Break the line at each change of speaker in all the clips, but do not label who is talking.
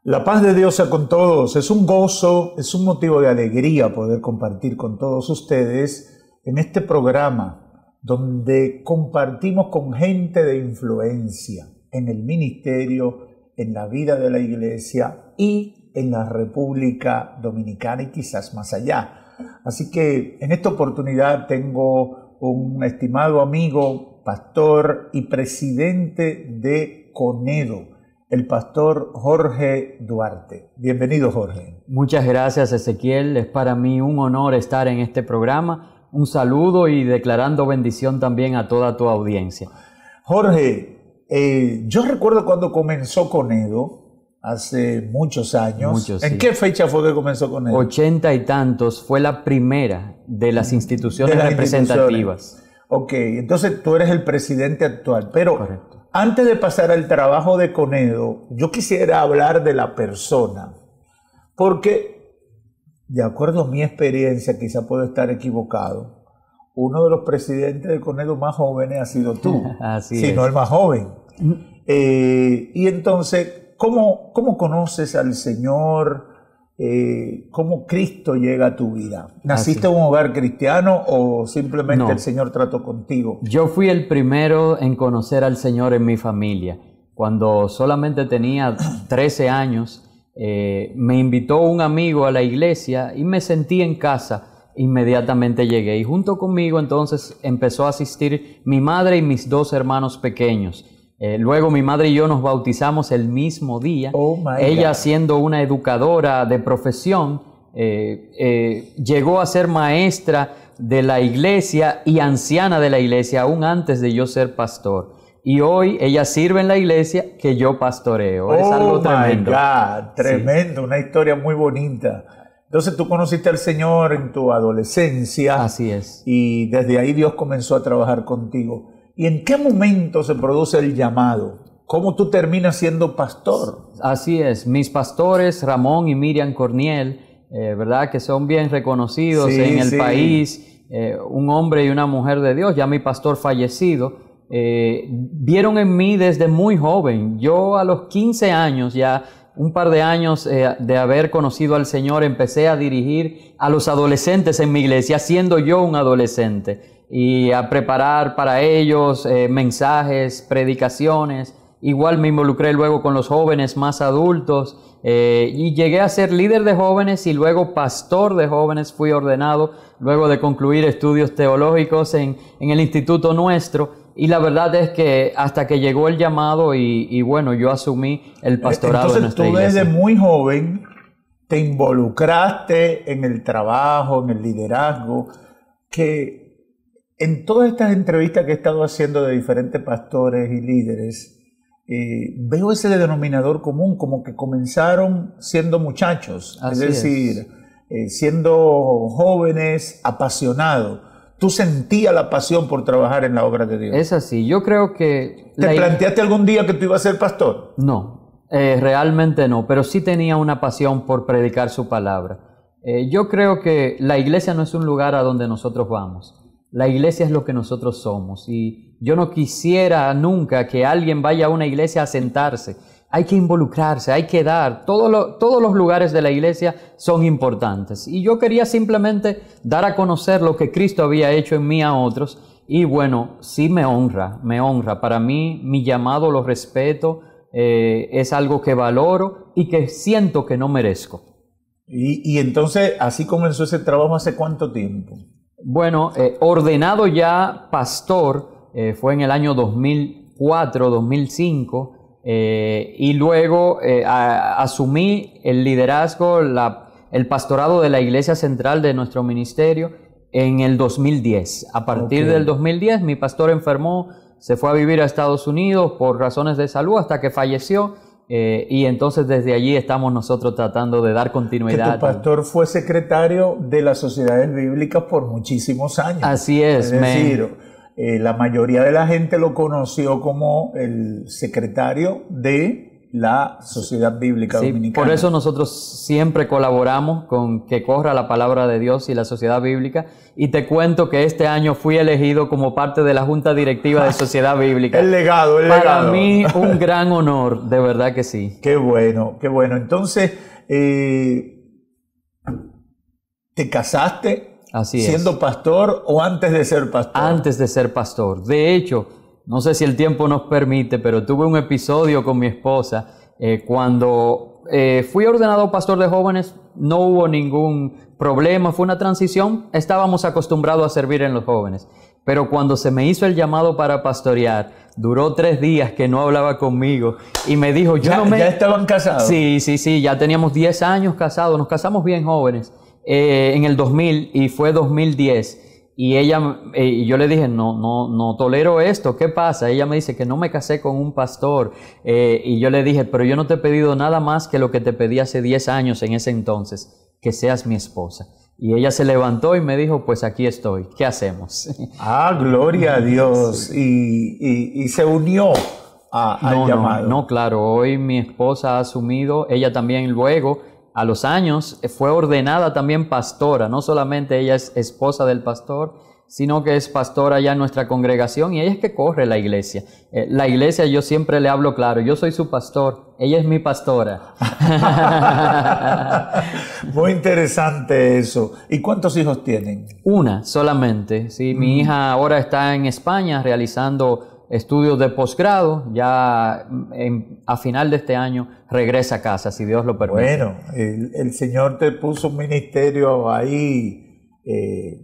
La paz de Dios sea con todos. Es un gozo, es un motivo de alegría poder compartir con todos ustedes en este programa donde compartimos con gente de influencia en el ministerio, en la vida de la iglesia y en la República Dominicana y quizás más allá. Así que en esta oportunidad tengo un estimado amigo, pastor y presidente de CONEDO, el pastor Jorge Duarte. Bienvenido, Jorge.
Muchas gracias, Ezequiel. Es para mí un honor estar en este programa. Un saludo y declarando bendición también a toda tu audiencia.
Jorge, yo recuerdo cuando comenzó CONEDO, hace muchos años. ¿En qué fecha fue que comenzó CONEDO?
80 y tantos, fue la primera de las instituciones representativas.
Ok, entonces tú eres el presidente actual, pero
correcto.
Antes de pasar al trabajo de CONEDO, yo quisiera hablar de la persona, porque de acuerdo a mi experiencia, quizá puedo estar equivocado, uno de los presidentes de CONEDO más jóvenes ha sido tú, si no el más joven. Y entonces, ¿cómo conoces al Señor? ¿Cómo Cristo llega a tu vida? ¿Naciste en un hogar cristiano o simplemente el Señor trató contigo?
Yo fui el primero en conocer al Señor en mi familia. Cuando solamente tenía 13 años, me invitó un amigo a la iglesia y me sentí en casa. Inmediatamente llegué y junto conmigo entonces empezó a asistir mi madre y mis dos hermanos pequeños. Luego mi madre y yo nos bautizamos el mismo día. Ella, siendo una educadora de profesión, llegó a ser maestra de la iglesia y anciana de la iglesia aún antes de yo ser pastor. Y hoy ella sirve en la iglesia que yo pastoreo. Es algo tremendo.
Tremendo, sí. Una historia muy bonita. Entonces tú conociste al Señor en tu adolescencia.
Así es.
Y desde ahí Dios comenzó a trabajar contigo. ¿Y en qué momento se produce el llamado? ¿Cómo tú terminas siendo pastor?
Así es. Mis pastores, Ramón y Miriam Corniel, ¿verdad? Que son bien reconocidos en el país. Un hombre y una mujer de Dios, ya mi pastor fallecido, vieron en mí desde muy joven. Yo a los 15 años, ya un par de años de haber conocido al Señor, empecé a dirigir a los adolescentes en mi iglesia, siendo yo un adolescente. Y a preparar para ellos mensajes, predicaciones. Igual me involucré luego con los jóvenes más adultos y llegué a ser líder de jóvenes y luego pastor de jóvenes. Fui ordenado luego de concluir estudios teológicos en el instituto nuestro. Y la verdad es que hasta que llegó el llamado y bueno, yo asumí el pastorado de nuestra iglesia.
Entonces tú desde muy joven te involucraste en el trabajo, en el liderazgo, que en todas estas entrevistas que he estado haciendo de diferentes pastores y líderes, veo ese denominador común, como que comenzaron siendo muchachos, es decir, siendo jóvenes apasionados. ¿Tú sentías la pasión por trabajar en la obra de Dios?
Es así, yo creo que...
¿Te planteaste algún día que tú ibas a ser pastor?
No, realmente no, pero sí tenía una pasión por predicar su palabra. Yo creo que la iglesia no es un lugar a donde nosotros vamos. La iglesia es lo que nosotros somos y yo no quisiera nunca que alguien vaya a una iglesia a sentarse. Hay que involucrarse, hay que dar. Todos los lugares de la iglesia son importantes. Y yo quería simplemente dar a conocer lo que Cristo había hecho en mí a otros. Y bueno, sí me honra. Para mí, mi llamado lo respeto, es algo que valoro y que siento que no merezco.
Y entonces, así comenzó ese trabajo, ¿hace cuánto tiempo?
Bueno, ordenado ya pastor fue en el año 2004, 2005 y luego asumí el liderazgo, el pastorado de la iglesia central de nuestro ministerio en el 2010. A partir del 2010 mi pastor enfermó, se fue a vivir a Estados Unidos por razones de salud hasta que falleció. Y entonces desde allí estamos nosotros tratando de dar continuidad.
Que tu pastor fue secretario de las sociedades bíblicas por muchísimos años.
Así es.
Es decir, la mayoría de la gente lo conoció como el secretario de la Sociedad Bíblica Dominicana.
Por eso nosotros siempre colaboramos con que corra la palabra de Dios y la Sociedad Bíblica. Y te cuento que este año fui elegido como parte de la Junta Directiva de Sociedad Bíblica.
El legado.
Para mí un gran honor, de verdad que sí.
Qué bueno, qué bueno. Entonces, ¿te casaste siendo pastor o antes de ser pastor?
Antes de ser pastor. De hecho, no sé si el tiempo nos permite, pero tuve un episodio con mi esposa cuando fui ordenado pastor de jóvenes. No hubo ningún problema, fue una transición. Estábamos acostumbrados a servir en los jóvenes. Pero cuando se me hizo el llamado para pastorear, duró 3 días que no hablaba conmigo y me dijo,
¿Ya estaban casados?
Sí, ya teníamos 10 años casados, nos casamos bien jóvenes en el 2000 y fue 2010. Y yo le dije, no tolero esto, ¿qué pasa? Ella me dice que no me casé con un pastor. Y yo le dije, pero yo no te he pedido nada más que lo que te pedí hace 10 años en ese entonces, que seas mi esposa. Y ella se levantó y me dijo, pues aquí estoy, ¿qué hacemos?
Gloria a Dios.
Sí.
Y se unió al llamado.
No, claro, hoy mi esposa ha asumido, ella también luego, a los años, fue ordenada también pastora. No solamente ella es esposa del pastor, sino que es pastora ya en nuestra congregación y ella es que corre la iglesia. La iglesia, yo siempre le hablo claro, yo soy su pastor, ella es mi pastora.
Muy interesante eso. ¿Y cuántos hijos tienen?
Una solamente, sí. Mi hija ahora está en España realizando estudios de posgrado, ya a final de este año regresa a casa, si Dios lo permite.
Bueno, el Señor te puso un ministerio ahí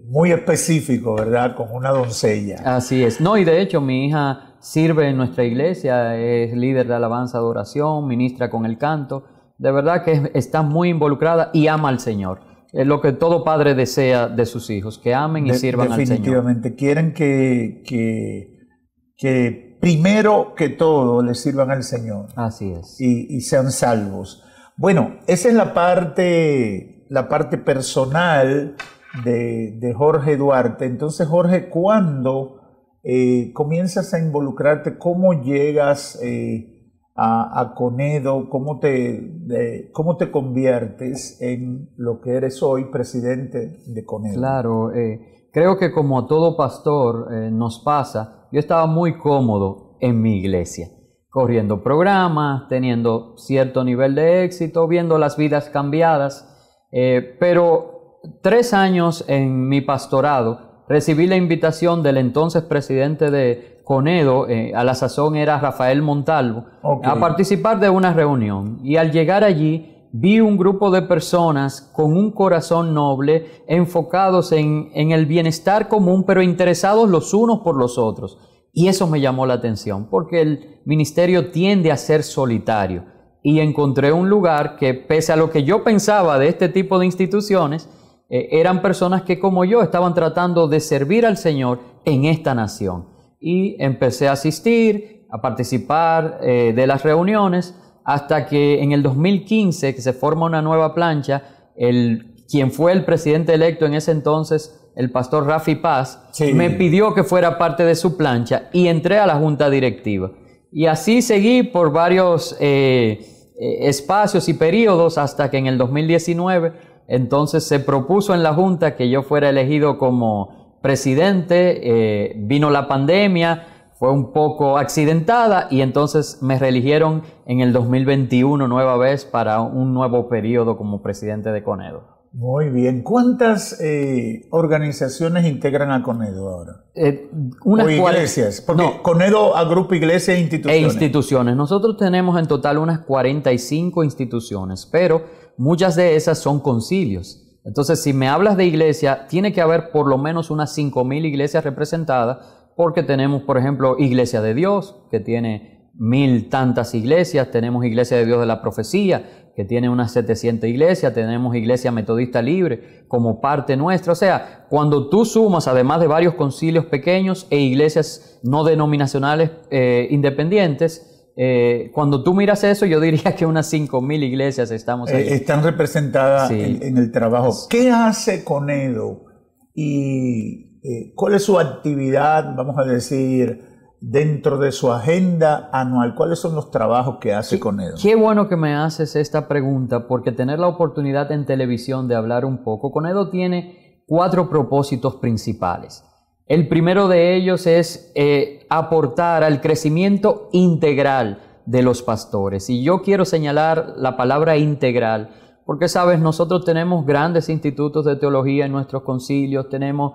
muy específico, ¿verdad? Con una doncella.
Así es. No, y de hecho mi hija sirve en nuestra iglesia, es líder de alabanza, adoración, ministra con el canto. De verdad que está muy involucrada y ama al Señor. Es lo que todo padre desea de sus hijos, que amen y sirvan al Señor.
Definitivamente. Quieren que primero que todo le sirvan al Señor.
Así es.
Y sean salvos. Bueno, esa es la parte personal de Jorge Duarte. Entonces, Jorge, ¿cuándo comienzas a involucrarte? ¿Cómo llegas a Conedo? ¿Cómo te conviertes en lo que eres hoy, presidente de Conedo?
Claro, creo que como a todo pastor nos pasa, yo estaba muy cómodo en mi iglesia, corriendo programas, teniendo cierto nivel de éxito, viendo las vidas cambiadas, pero 3 años en mi pastorado recibí la invitación del entonces presidente de Conedo, a la sazón era Rafael Montalvo, a participar de una reunión. Y al llegar allí vi un grupo de personas con un corazón noble, enfocados en el bienestar común, pero interesados los unos por los otros. Y eso me llamó la atención, porque el ministerio tiende a ser solitario. Y encontré un lugar que, pese a lo que yo pensaba de este tipo de instituciones, eran personas que, como yo, estaban tratando de servir al Señor en esta nación. Y empecé a asistir, a participar de las reuniones, hasta que en el 2015, que se forma una nueva plancha, quien fue el presidente electo en ese entonces, el pastor Rafi Paz, me pidió que fuera parte de su plancha y entré a la junta directiva. Y así seguí por varios espacios y periodos hasta que en el 2019, entonces se propuso en la junta que yo fuera elegido como presidente. Vino la pandemia, fue un poco accidentada y entonces me reeligieron en el 2021 nueva vez para un nuevo periodo como presidente de Conedo.
Muy bien. ¿Cuántas organizaciones integran a Conedo ahora?
Unas
iglesias. Porque Conedo agrupa iglesias e instituciones.
Instituciones. Nosotros tenemos en total unas 45 instituciones, pero muchas de esas son concilios. Entonces, si me hablas de iglesia, tiene que haber por lo menos unas 5,000 iglesias representadas, porque tenemos, por ejemplo, Iglesia de Dios, que tiene 1,000 tantas iglesias. Tenemos Iglesia de Dios de la Profecía, que tiene unas 700 iglesias. Tenemos Iglesia Metodista Libre como parte nuestra. O sea, cuando tú sumas, además de varios concilios pequeños e iglesias no denominacionales independientes, cuando tú miras eso, yo diría que unas 5,000 iglesias estamos ahí.
Están representadas en el trabajo. ¿Qué hace Conedo? Y ¿cuál es su actividad, vamos a decir, dentro de su agenda anual? ¿Cuáles son los trabajos que hace Conedo?
Qué bueno que me haces esta pregunta, porque tener la oportunidad en televisión de hablar un poco. Conedo tiene 4 propósitos principales. El primero de ellos es aportar al crecimiento integral de los pastores. Y yo quiero señalar la palabra integral, porque, sabes, nosotros tenemos grandes institutos de teología en nuestros concilios, tenemos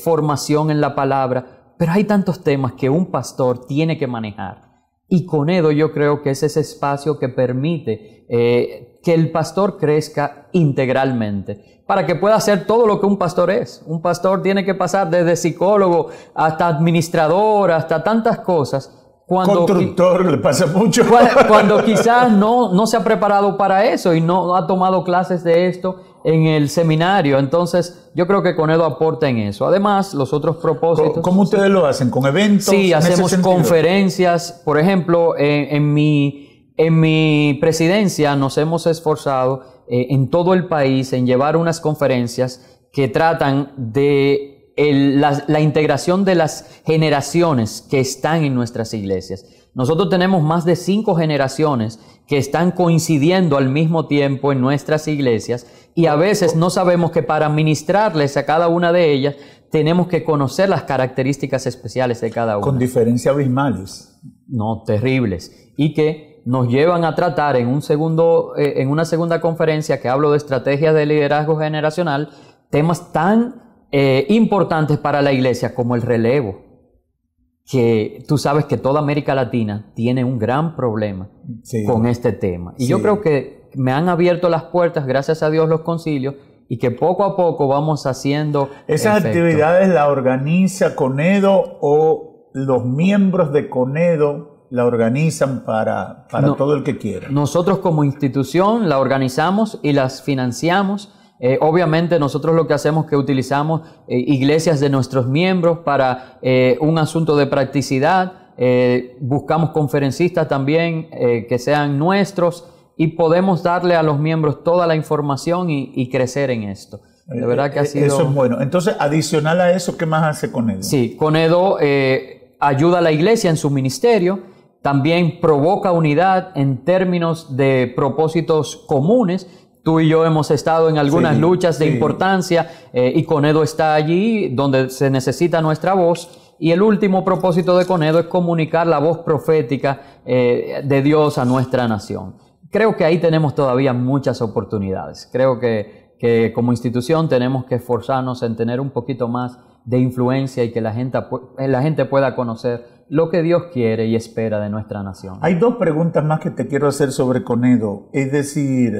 formación en la palabra, pero hay tantos temas que un pastor tiene que manejar. Y Conedo yo creo que es ese espacio que permite que el pastor crezca integralmente, para que pueda hacer todo lo que un pastor es. Un pastor tiene que pasar desde psicólogo hasta administrador, hasta tantas cosas.
Constructor, le pasa mucho.
Cuando quizás no se ha preparado para eso y no ha tomado clases de esto en el seminario. Entonces, yo creo que Conedo aporta en eso. Además, los otros propósitos...
¿Cómo ustedes lo hacen? ¿Con eventos?
Sí, hacemos conferencias. Por ejemplo, en mi presidencia nos hemos esforzado en todo el país en llevar unas conferencias que tratan de la integración de las generaciones que están en nuestras iglesias. Nosotros tenemos más de 5 generaciones que están coincidiendo al mismo tiempo en nuestras iglesias, y a veces no sabemos que para ministrarles a cada una de ellas tenemos que conocer las características especiales de cada una.
Con diferencias abismales.
No, terribles. Y que nos llevan a tratar en una segunda conferencia que hablo de estrategias de liderazgo generacional, temas tan importantes para la iglesia como el relevo, que tú sabes que toda América Latina tiene un gran problema con este tema. Y yo creo que me han abierto las puertas, gracias a Dios, los concilios, y que poco a poco vamos haciendo
¿Esas actividades la organiza Conedo o los miembros de Conedo la organizan para todo el que quiera?
Nosotros como institución la organizamos y las financiamos. Obviamente nosotros lo que hacemos es que utilizamos iglesias de nuestros miembros para un asunto de practicidad. Buscamos conferencistas también que sean nuestros, y podemos darle a los miembros toda la información y crecer en esto. De verdad que ha sido...
Eso es bueno. Entonces, adicional a eso, ¿qué más hace Conedo?
Sí, Conedo ayuda a la iglesia en su ministerio, también provoca unidad en términos de propósitos comunes. Tú y yo hemos estado en algunas luchas de importancia y Conedo está allí donde se necesita nuestra voz. Y el último propósito de Conedo es comunicar la voz profética de Dios a nuestra nación. Creo que ahí tenemos todavía muchas oportunidades. Creo que como institución tenemos que esforzarnos en tener un poquito más de influencia y que la gente pueda conocer lo que Dios quiere y espera de nuestra nación.
Hay 2 preguntas más que te quiero hacer sobre Conedo. Es decir,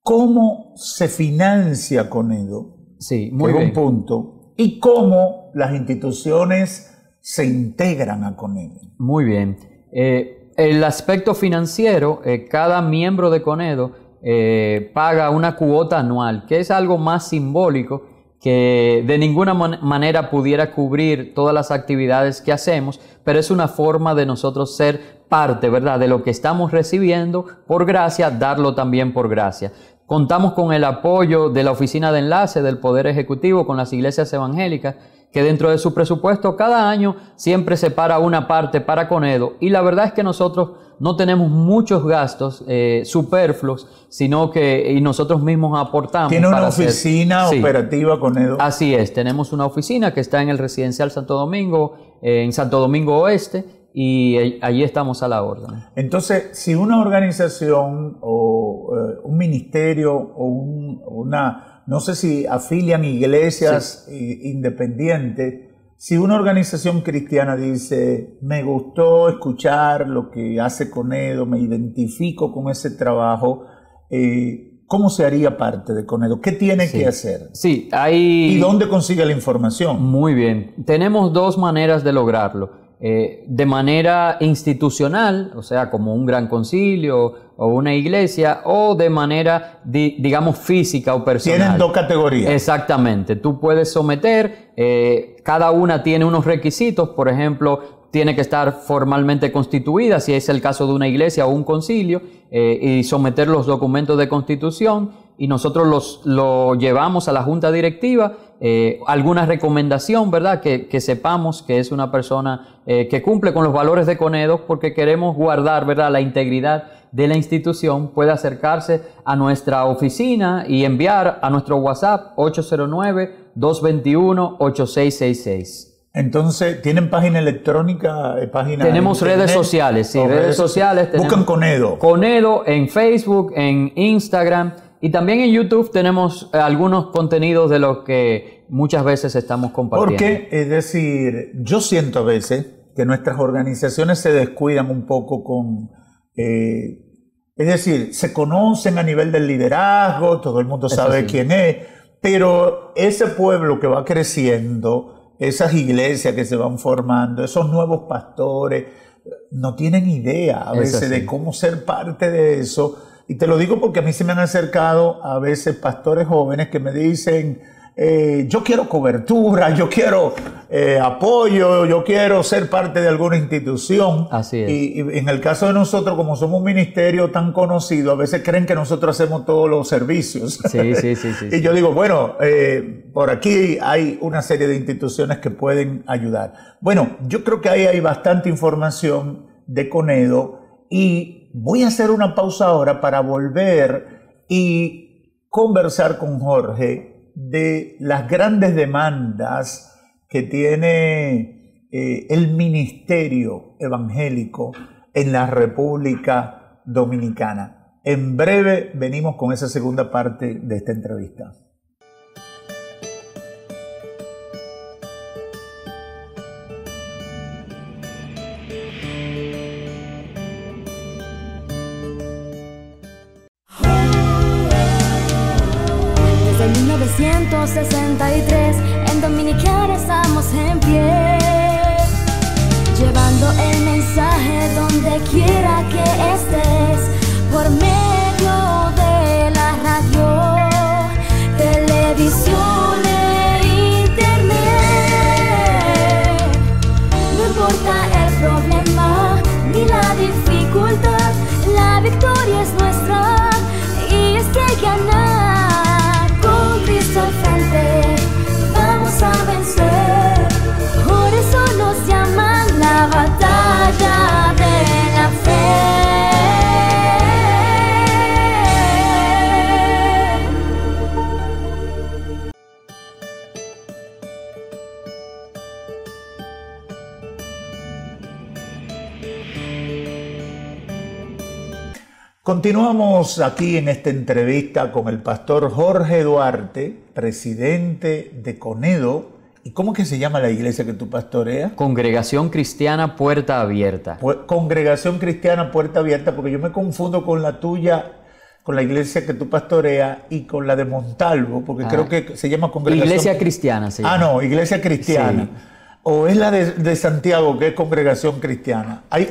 ¿cómo se financia Conedo?
Sí, muy bien.
Un punto. ¿Y cómo las instituciones se integran a Conedo?
Muy bien. El aspecto financiero, cada miembro de Conedo paga una cuota anual, que es algo más simbólico, que de ninguna manera pudiera cubrir todas las actividades que hacemos, pero es una forma de nosotros ser parte, ¿verdad?, de lo que estamos recibiendo por gracia, darlo también por gracia. Contamos con el apoyo de la Oficina de Enlace del Poder Ejecutivo con las iglesias evangélicas, que dentro de su presupuesto cada año siempre separa una parte para Conedo. Y la verdad es que nosotros no tenemos muchos gastos superfluos, sino que nosotros mismos aportamos.
¿Tiene una oficina operativa Conedo?
Así es, tenemos una oficina que está en el Residencial Santo Domingo, en Santo Domingo Oeste, y allí estamos a la orden.
Entonces, si una organización o un ministerio o una... No sé si afilian iglesias independientes. Si una organización cristiana dice, me gustó escuchar lo que hace Conedo, me identifico con ese trabajo, ¿cómo se haría parte de Conedo? ¿Qué tiene que hacer?
Sí, hay...
¿Y dónde consigue la información?
Muy bien. Tenemos 2 maneras de lograrlo. De manera institucional, o sea, como un gran concilio o una iglesia, o de manera, digamos, física o personal.
Tienen 2 categorías.
Exactamente. Tú puedes someter, cada una tiene unos requisitos, por ejemplo, tiene que estar formalmente constituida, si es el caso de una iglesia o un concilio, y someter los documentos de constitución. y nosotros lo llevamos a la junta directiva. Alguna recomendación, ¿verdad? Que sepamos que es una persona que cumple con los valores de Conedo, porque queremos guardar, ¿verdad?, la integridad de la institución. Puede acercarse a nuestra oficina y enviar a nuestro WhatsApp 809-221-8666.
Entonces, ¿tienen página electrónica?
Tenemos redes sociales, sí, redes sociales.
Buscan Conedo.
Conedo en Facebook, en Instagram, y también en YouTube tenemos algunos contenidos de los que muchas veces estamos compartiendo.
Porque, es decir, yo siento a veces que nuestras organizaciones se descuidan un poco con... es decir, se conocen a nivel del liderazgo, todo el mundo sabe quién es, pero ese pueblo que va creciendo, esas iglesias que se van formando, esos nuevos pastores, no tienen idea a veces de cómo ser parte de eso. Y te lo digo porque a mí se me han acercado a veces pastores jóvenes que me dicen, yo quiero cobertura, yo quiero apoyo, yo quiero ser parte de alguna institución.
Así es.
Y en el caso de nosotros, como somos un ministerio tan conocido, a veces creen que nosotros hacemos todos los servicios.
Sí.
Y yo digo, bueno, por aquí hay una serie de instituciones que pueden ayudar. Bueno, yo creo que ahí hay bastante información de Conedo, y voy a hacer una pausa ahora para volver y conversar con Jorge de las grandes demandas que tiene el ministerio evangélico en la República Dominicana. En breve venimos con esa segunda parte de esta entrevista.
Desde 1963 en Dominicana estamos en pie, llevando el mensaje donde quiera que estés, por medio de la radio, televisión e internet. No importa el problema ni la dificultad, la victoria es nuestra, y es que ganar con Cristo al frente vamos a vencer. Por eso nos llaman la batalla de la fe.
Continuamos aquí en esta entrevista con el pastor Jorge Duarte, presidente de Conedo. ¿Y cómo que se llama la iglesia que tú pastoreas?
Congregación Cristiana Puerta Abierta.
Congregación Cristiana Puerta Abierta, porque yo me confundo con la tuya, con la iglesia que tú pastoreas, y con la de Montalvo, porque creo que se llama Congregación...
Iglesia Cristiana se llama.
no, Iglesia Cristiana. Sí. ¿O es la de Santiago, que es Congregación Cristiana? Hay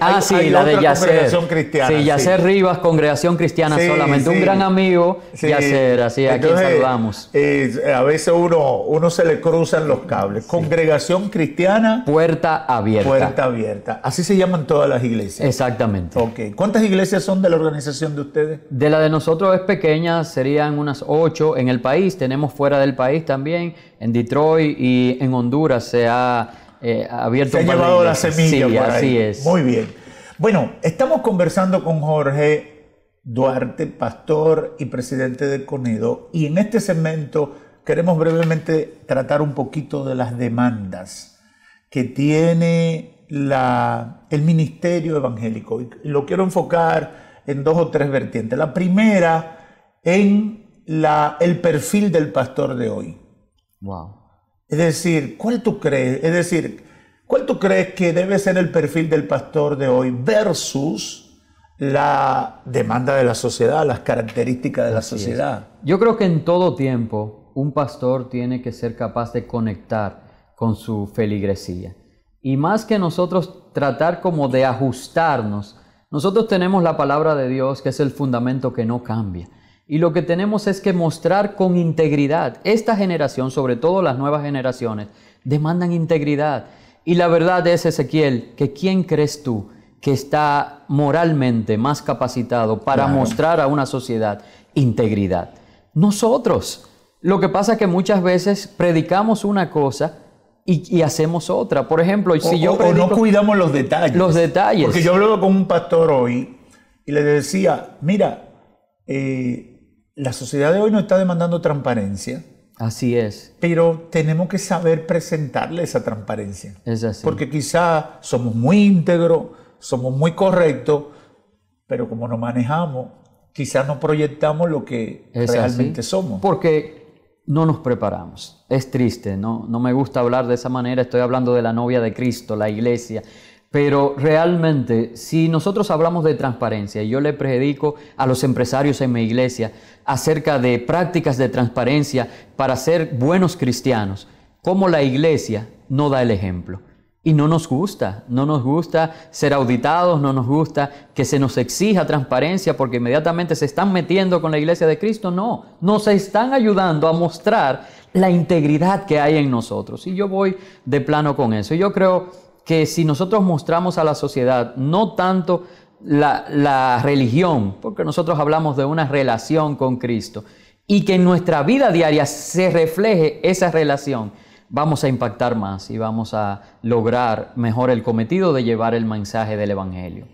la de Yacer.
Congregación Cristiana.
Sí, Yacer Rivas, Congregación Cristiana solamente. Un gran amigo, Yacer, así a quien saludamos.
A veces uno se le cruzan los cables. Congregación Cristiana
Puerta Abierta.
Puerta Abierta. Así se llaman todas las iglesias.
Exactamente.
Ok. ¿Cuántas iglesias son de la organización de ustedes?
De la de nosotros es pequeña, serían unas 8 en el país. Tenemos fuera del país también, en Detroit y en Honduras se ha abierto.
Se ha llevado la semilla por ahí.
Así es.
Muy bien. Bueno, estamos conversando con Jorge Duarte, pastor y presidente de Conedo, y en este segmento queremos brevemente tratar un poquito de las demandas que tiene el ministerio evangélico. Y lo quiero enfocar en 2 o 3 vertientes. La primera, en el perfil del pastor de hoy.
Wow.
Es decir, ¿cuál tú crees que debe ser el perfil del pastor de hoy versus la demanda de la sociedad, las características de la sociedad?
Yo creo que en todo tiempo un pastor tiene que ser capaz de conectar con su feligresía. Y más que nosotros tratar como de ajustarnos, nosotros tenemos la palabra de Dios, que es el fundamento que no cambia. Y lo que tenemos es que mostrar con integridad. Esta generación, sobre todo las nuevas generaciones, demandan integridad. Y la verdad es, Ezequiel, que ¿quién crees tú que está moralmente más capacitado para mostrar a una sociedad integridad? Nosotros. Lo que pasa es que muchas veces predicamos una cosa y hacemos otra. Por ejemplo, si yo predico,
o no cuidamos los detalles.
Los detalles.
Porque yo hablaba con un pastor hoy y le decía, mira, la sociedad de hoy nos está demandando transparencia.
Así es.
Pero tenemos que saber presentarle esa transparencia.
Es así.
Porque quizá somos muy íntegros, somos muy correctos, pero como nos manejamos, quizás no proyectamos lo que realmente somos.
Porque no nos preparamos. Es triste, no me gusta hablar de esa manera. Estoy hablando de la novia de Cristo, la iglesia. Pero realmente, si nosotros hablamos de transparencia, y yo le predico a los empresarios en mi iglesia acerca de prácticas de transparencia para ser buenos cristianos, como la iglesia no da el ejemplo. Y no nos gusta ser auditados, no nos gusta que se nos exija transparencia porque inmediatamente se están metiendo con la iglesia de Cristo. No, nos están ayudando a mostrar la integridad que hay en nosotros. Y yo voy de plano con eso. Y yo creo que si nosotros mostramos a la sociedad no tanto la religión, porque nosotros hablamos de una relación con Cristo, y que en nuestra vida diaria se refleje esa relación, vamos a impactar más y vamos a lograr mejor el cometido de llevar el mensaje del Evangelio.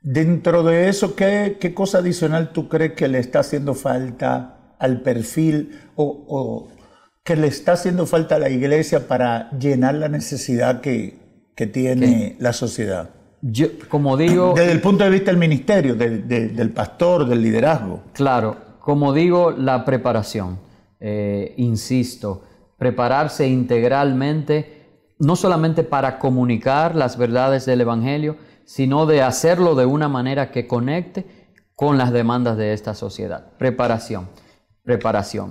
Dentro de eso, ¿qué cosa adicional tú crees que le está haciendo falta al perfil o que le está haciendo falta a la iglesia para llenar la necesidad que tiene la sociedad?
Yo, como digo,
desde el punto de vista del ministerio, del pastor, del liderazgo.
Claro, como digo, la preparación, insisto, prepararse integralmente, no solamente para comunicar las verdades del Evangelio, sino de hacerlo de una manera que conecte con las demandas de esta sociedad. Preparación.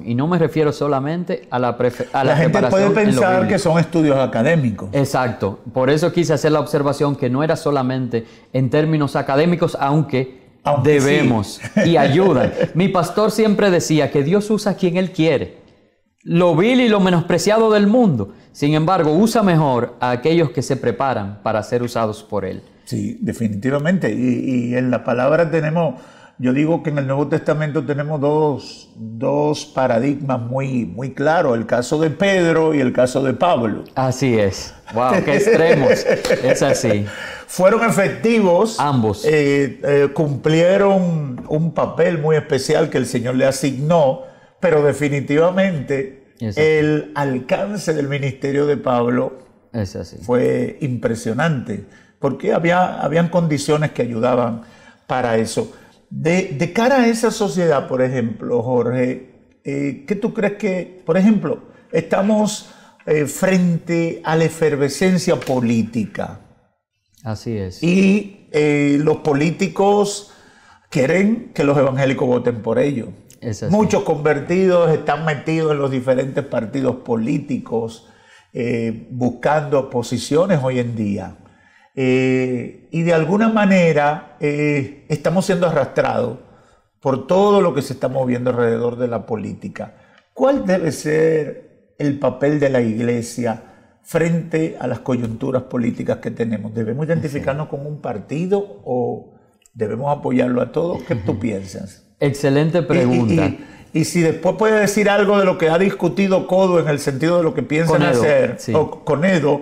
Y no me refiero solamente a la preparación.
La gente puede pensar que son estudios académicos.
Exacto. Por eso quise hacer la observación que no era solamente en términos académicos, aunque debemos sí. Y ayudan. Mi pastor siempre decía que Dios usa a quien Él quiere. Lo vil y lo menospreciado del mundo. Sin embargo, usa mejor a aquellos que se preparan para ser usados por Él.
Sí, definitivamente. Y en la palabra tenemos... Yo digo que en el Nuevo Testamento tenemos dos paradigmas muy claros, el caso de Pedro y el caso de Pablo.
Así es. ¡Wow! ¡Qué extremos! Es así.
Fueron efectivos.
Ambos.
Cumplieron un papel muy especial que el Señor le asignó, pero definitivamente el alcance del ministerio de Pablo fue impresionante, porque habían condiciones que ayudaban para eso. De cara a esa sociedad, por ejemplo, Jorge, ¿qué tú crees que, por ejemplo, estamos frente a la efervescencia política?
Así es.
Y los políticos quieren que los evangélicos voten por ellos. Muchos convertidos están metidos en los diferentes partidos políticos, buscando posiciones hoy en día. Y de alguna manera estamos siendo arrastrados por todo lo que se está moviendo alrededor de la política. ¿Cuál debe ser el papel de la iglesia frente a las coyunturas políticas que tenemos? ¿Debemos identificarnos con un partido o debemos apoyarlo a todos? ¿Qué tú piensas?
Excelente pregunta.
Y si después puede decir algo de lo que ha discutido Codo en el sentido de lo que piensan hacer, sí. O Conedo,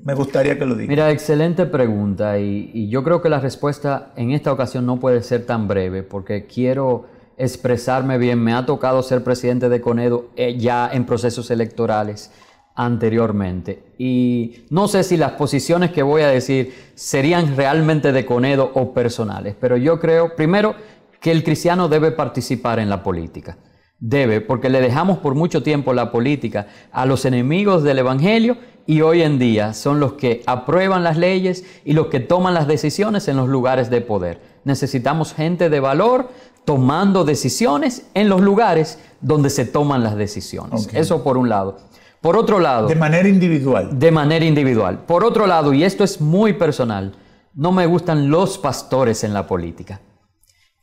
me gustaría que lo diga.
Mira, excelente pregunta y yo creo que la respuesta en esta ocasión no puede ser tan breve porque quiero expresarme bien. Me ha tocado ser presidente de Conedo ya en procesos electorales anteriormente y no sé si las posiciones que voy a decir serían realmente de Conedo o personales, pero yo creo primero que el cristiano debe participar en la política. Debe, porque le dejamos por mucho tiempo la política a los enemigos del Evangelio y hoy en día son los que aprueban las leyes y los que toman las decisiones en los lugares de poder. Necesitamos gente de valor tomando decisiones en los lugares donde se toman las decisiones. Okay. Eso por un lado. Por otro lado...
De manera individual.
De manera individual. Por otro lado, y esto es muy personal, no me gustan los pastores en la política.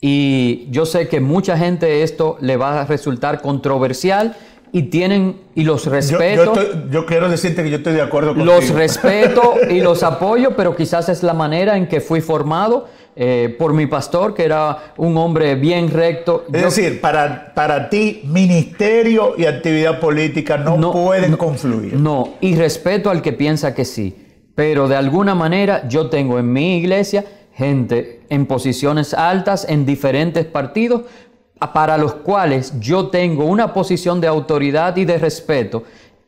Y yo sé que mucha gente esto le va a resultar controversial y los respeto.
Yo quiero decirte que yo estoy de acuerdo contigo.
Los respeto y los apoyo, pero quizás es la manera en que fui formado por mi pastor, que era un hombre bien recto.
Es decir, para ti, ministerio y actividad política no pueden confluir.
No, y respeto al que piensa que sí. Pero de alguna manera yo tengo en mi iglesia gente en posiciones altas en diferentes partidos para los cuales yo tengo una posición de autoridad y de respeto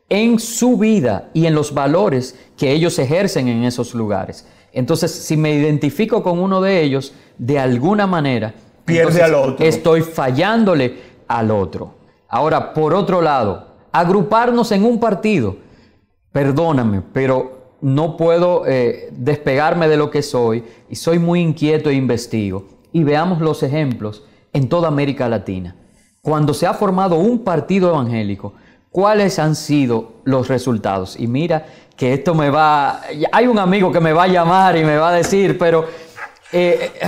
en su vida y en los valores que ellos ejercen en esos lugares. Entonces, si me identifico con uno de ellos, de alguna manera,
pierde al otro.
Estoy fallándole al otro. Ahora, por otro lado, agruparnos en un partido, perdóname, pero no puedo despegarme de lo que soy y soy muy inquieto e investigo. Y veamos los ejemplos en toda América Latina. Cuando se ha formado un partido evangélico, ¿cuáles han sido los resultados? Y mira que esto hay un amigo que me va a llamar y me va a decir, pero...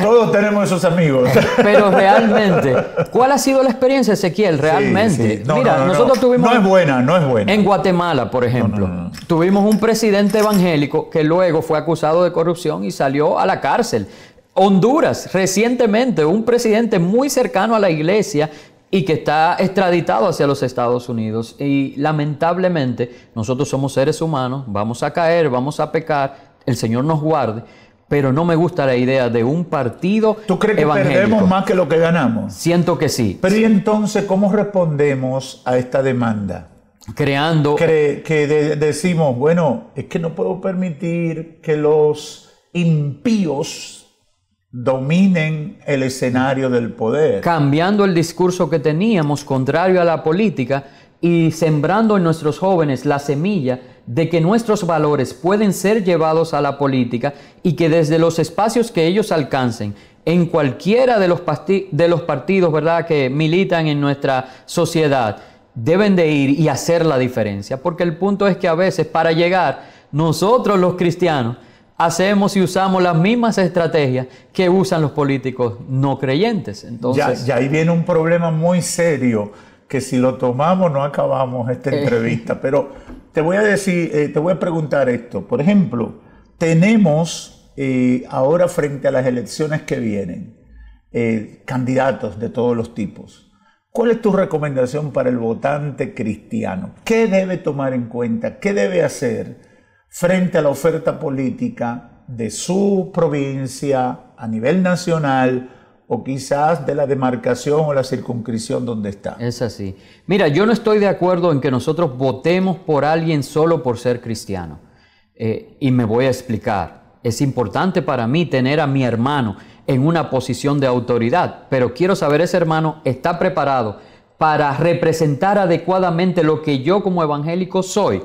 todos tenemos esos amigos.
Pero realmente, ¿cuál ha sido la experiencia, Ezequiel? Realmente.
Sí.
Nosotros tuvimos...
No es buena.
En Guatemala, por ejemplo, tuvimos un presidente evangélico que luego fue acusado de corrupción y salió a la cárcel. Honduras, recientemente, un presidente muy cercano a la iglesia y que está extraditado hacia los Estados Unidos. Y lamentablemente, nosotros somos seres humanos, vamos a caer, vamos a pecar, el Señor nos guarde. Pero no me gusta la idea de un partido evangélico.
¿Tú crees que perdemos más que lo que ganamos?
Siento que sí.
Pero ¿y entonces cómo respondemos a esta demanda?
Creando...
decimos, bueno, es que no puedo permitir que los impíos dominen el escenario del poder.
Cambiando el discurso que teníamos contrario a la política y sembrando en nuestros jóvenes la semilla de que nuestros valores pueden ser llevados a la política y que desde los espacios que ellos alcancen, en cualquiera de los partidos, ¿verdad?, que militan en nuestra sociedad, deben de ir y hacer la diferencia. Porque el punto es que a veces para llegar, nosotros los cristianos hacemos y usamos las mismas estrategias que usan los políticos no creyentes. Entonces,
ya ahí viene un problema muy serio, que si lo tomamos no acabamos esta entrevista. Pero te voy a decir, te voy a preguntar esto. Por ejemplo, tenemos ahora frente a las elecciones que vienen, candidatos de todos los tipos. ¿Cuál es tu recomendación para el votante cristiano? ¿Qué debe tomar en cuenta? ¿Qué debe hacer frente a la oferta política de su provincia a nivel nacional o quizás de la demarcación o la circunscripción donde está?
Es así. Mira, yo no estoy de acuerdo en que nosotros votemos por alguien solo por ser cristiano. Y me voy a explicar. Es importante para mí tener a mi hermano en una posición de autoridad, pero quiero saber, ese hermano está preparado para representar adecuadamente lo que yo como evangélico soy.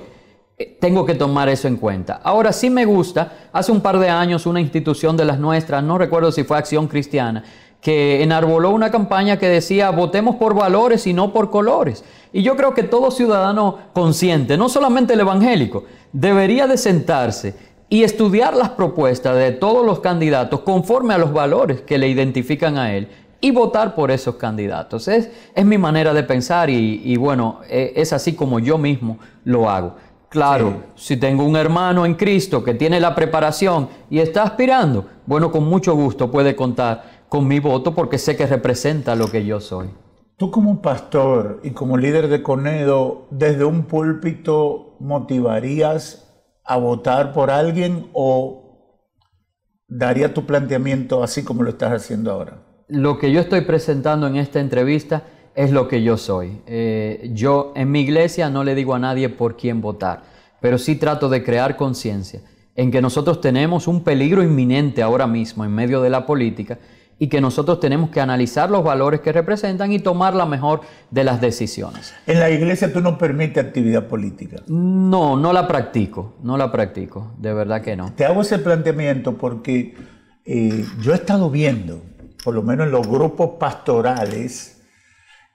Tengo que tomar eso en cuenta. Ahora sí me gusta, hace un par de años una institución de las nuestras, no recuerdo si fue Acción Cristiana, que enarboló una campaña que decía votemos por valores y no por colores. Y yo creo que todo ciudadano consciente, no solamente el evangélico, debería de sentarse y estudiar las propuestas de todos los candidatos conforme a los valores que le identifican a él y votar por esos candidatos. Es mi manera de pensar y bueno, es así como yo mismo lo hago. Claro, si tengo un hermano en Cristo que tiene la preparación y está aspirando, bueno, con mucho gusto puede contar con mi voto porque sé que representa lo que yo soy.
Tú como pastor y como líder de Conedo, ¿desde un púlpito motivarías a votar por alguien o daría tu planteamiento así como lo estás haciendo ahora?
Lo que yo estoy presentando en esta entrevista es lo que yo soy. Yo en mi iglesia no le digo a nadie por quién votar, pero sí trato de crear conciencia en que nosotros tenemos un peligro inminente ahora mismo en medio de la política y que nosotros tenemos que analizar los valores que representan y tomar la mejor de las decisiones.
¿En la iglesia tú no permites actividad política?
No, no la practico, de verdad que no.
Te hago ese planteamiento porque yo he estado viendo, por lo menos en los grupos pastorales,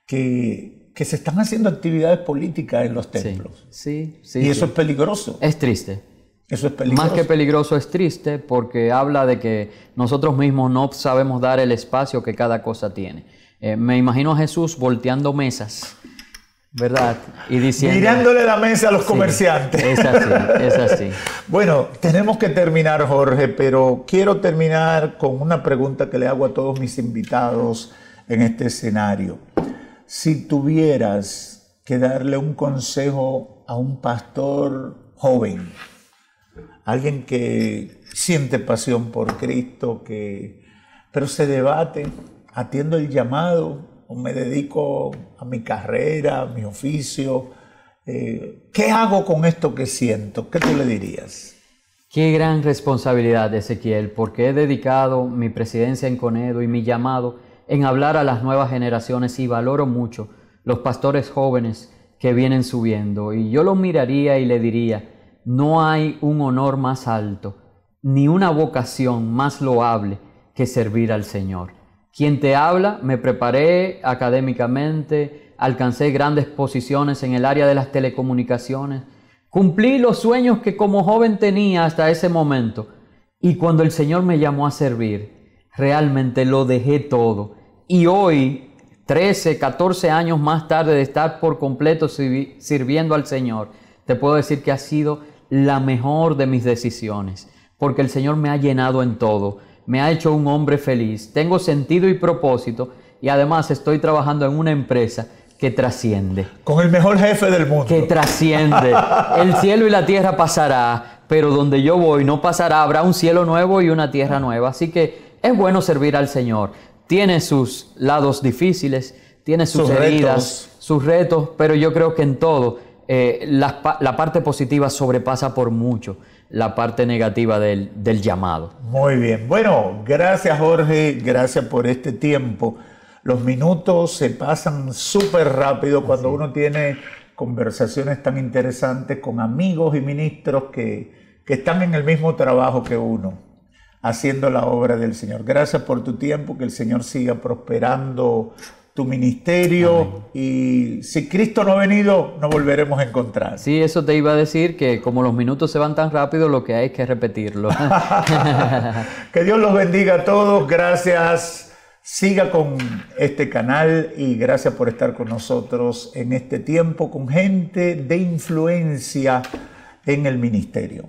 que se están haciendo actividades políticas en los templos.
Sí.
Y eso es peligroso.
Es triste.
Eso es peligroso.
Más que peligroso, es triste porque habla de que nosotros mismos no sabemos dar el espacio que cada cosa tiene. Me imagino a Jesús volteando mesas ¿verdad? Y diciendo...
Mirándole la mesa a los
Sí,
comerciantes.
es así, es así.
Bueno, tenemos que terminar, Jorge, pero quiero terminar con una pregunta que le hago a todos mis invitados en este escenario. Si tuvieras que darle un consejo a un pastor joven, alguien que siente pasión por Cristo, pero se debate, atiendo el llamado o me dedico a mi carrera, a mi oficio, ¿qué hago con esto que siento? ¿Qué tú le dirías?
Qué gran responsabilidad, Ezequiel, porque he dedicado mi presidencia en Conedo y mi llamado en hablar a las nuevas generaciones y valoro mucho los pastores jóvenes que vienen subiendo. Y yo los miraría y le diría, no hay un honor más alto, ni una vocación más loable que servir al Señor. Quien te habla, me preparé académicamente, alcancé grandes posiciones en el área de las telecomunicaciones, cumplí los sueños que como joven tenía hasta ese momento. Y cuando el Señor me llamó a servir, realmente lo dejé todo. Y hoy, 13, 14 años más tarde de estar por completo sirviendo al Señor, te puedo decir que ha sido la mejor de mis decisiones, porque el Señor me ha llenado en todo, me ha hecho un hombre feliz, tengo sentido y propósito, y además estoy trabajando en una empresa que trasciende.
Con el mejor jefe del mundo.
Que trasciende. El cielo y la tierra pasará, pero donde yo voy no pasará, habrá un cielo nuevo y una tierra nueva. Así que es bueno servir al Señor. Tiene sus lados difíciles, tiene sus heridas, sus retos, pero yo creo que en todo la parte positiva sobrepasa por mucho la parte negativa del llamado.
Muy bien. Bueno, gracias Jorge, gracias por este tiempo. Los minutos se pasan súper rápido cuando uno tiene conversaciones tan interesantes con amigos y ministros que están en el mismo trabajo que uno, haciendo la obra del Señor. Gracias por tu tiempo, que el Señor siga prosperando tu ministerio. Amén. Y si Cristo no ha venido, nos volveremos a encontrar.
Sí, eso te iba a decir, que como los minutos se van tan rápido, lo que hay es que repetirlo.
Que Dios los bendiga a todos. Gracias. Siga con este canal y gracias por estar con nosotros en este tiempo con gente de influencia en el ministerio.